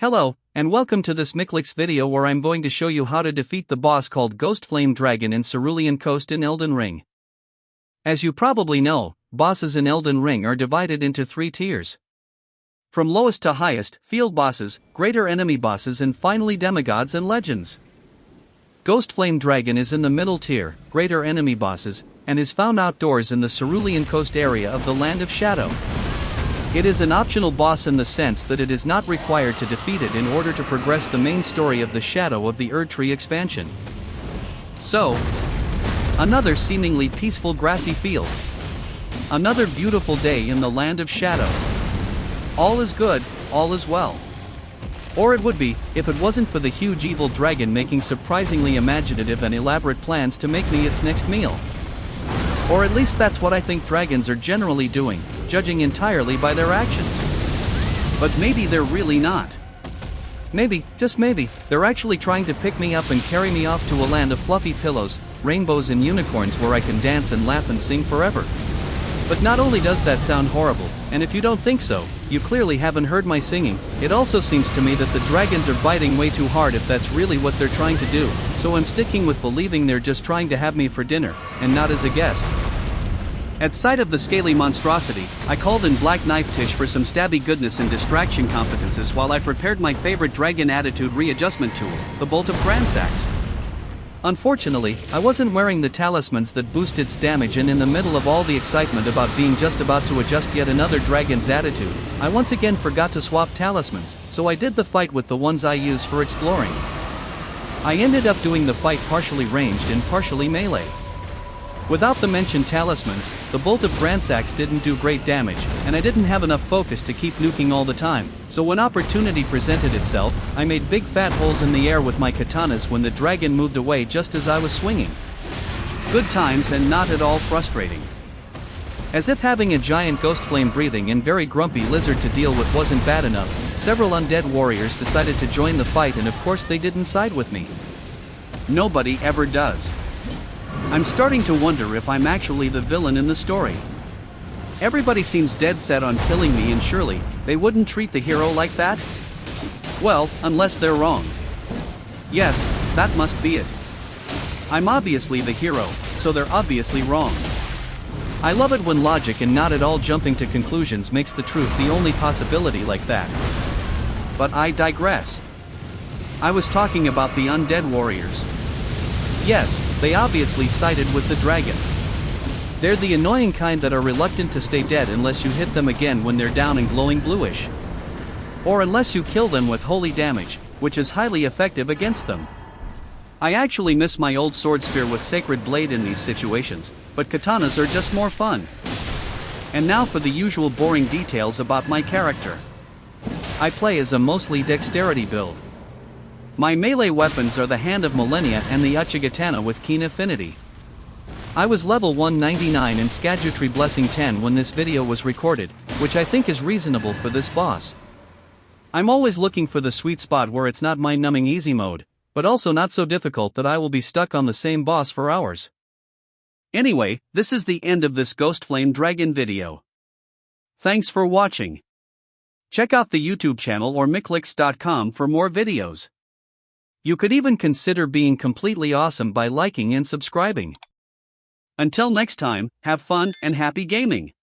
Hello, and welcome to this Miklix video where I'm going to show you how to defeat the boss called Ghostflame Dragon in Cerulean Coast in Elden Ring. As you probably know, bosses in Elden Ring are divided into 3 tiers. From lowest to highest, field bosses, greater enemy bosses and finally demigods and legends. Ghostflame Dragon is in the middle tier, greater enemy bosses, and is found outdoors in the Cerulean Coast area of the Land of Shadow. It is an optional boss in the sense that it is not required to defeat it in order to progress the main story of the Shadow of the Erdtree expansion. So, another seemingly peaceful grassy field. Another beautiful day in the Land of Shadow. All is good, all is well. Or it would be, if it wasn't for the huge evil dragon making surprisingly imaginative and elaborate plans to make me its next meal. Or at least that's what I think dragons are generally doing, judging entirely by their actions. But maybe they're really not. Maybe, just maybe, they're actually trying to pick me up and carry me off to a land of fluffy pillows, rainbows and unicorns where I can dance and laugh and sing forever. But not only does that sound horrible, and if you don't think so, you clearly haven't heard my singing, it also seems to me that the dragons are biting way too hard if that's really what they're trying to do, so I'm sticking with believing they're just trying to have me for dinner, and not as a guest. At sight of the scaly monstrosity, I called in Black Knife Tish for some stabby goodness and distraction competences while I prepared my favorite dragon attitude readjustment tool, the Bolt of Gransax. Unfortunately, I wasn't wearing the talismans that boost its damage, and in the middle of all the excitement about being just about to adjust yet another dragon's attitude, I once again forgot to swap talismans, so I did the fight with the ones I use for exploring. I ended up doing the fight partially ranged and partially melee. Without the mentioned talismans, the Bolt of Gransax didn't do great damage, and I didn't have enough focus to keep nuking all the time, so when opportunity presented itself, I made big fat holes in the air with my katanas when the dragon moved away just as I was swinging. Good times and not at all frustrating. As if having a giant ghost flame breathing and very grumpy lizard to deal with wasn't bad enough, several undead warriors decided to join the fight, and of course they didn't side with me. Nobody ever does. I'm starting to wonder if I'm actually the villain in the story. Everybody seems dead set on killing me, and surely, they wouldn't treat the hero like that? Well, unless they're wrong. Yes, that must be it. I'm obviously the hero, so they're obviously wrong. I love it when logic and not at all jumping to conclusions makes the truth the only possibility like that. But I digress. I was talking about the undead warriors. Yes, they obviously sided with the dragon. They're the annoying kind that are reluctant to stay dead unless you hit them again when they're down and glowing bluish. Or unless you kill them with holy damage, which is highly effective against them. I actually miss my old sword spear with sacred blade in these situations, but katanas are just more fun. And now for the usual boring details about my character. I play as a mostly dexterity build. My melee weapons are the Hand of Malenia and the Uchigatana with keen affinity. I was level 199 and Scadutree Blessing 10 when this video was recorded, which I think is reasonable for this boss. I'm always looking for the sweet spot where it's not mind-numbing easy mode, but also not so difficult that I will be stuck on the same boss for hours. Anyway, this is the end of this Ghostflame Dragon video. Thanks for watching. Check out the YouTube channel or Miklix.com for more videos. You could even consider being completely awesome by liking and subscribing. Until next time, have fun and happy gaming!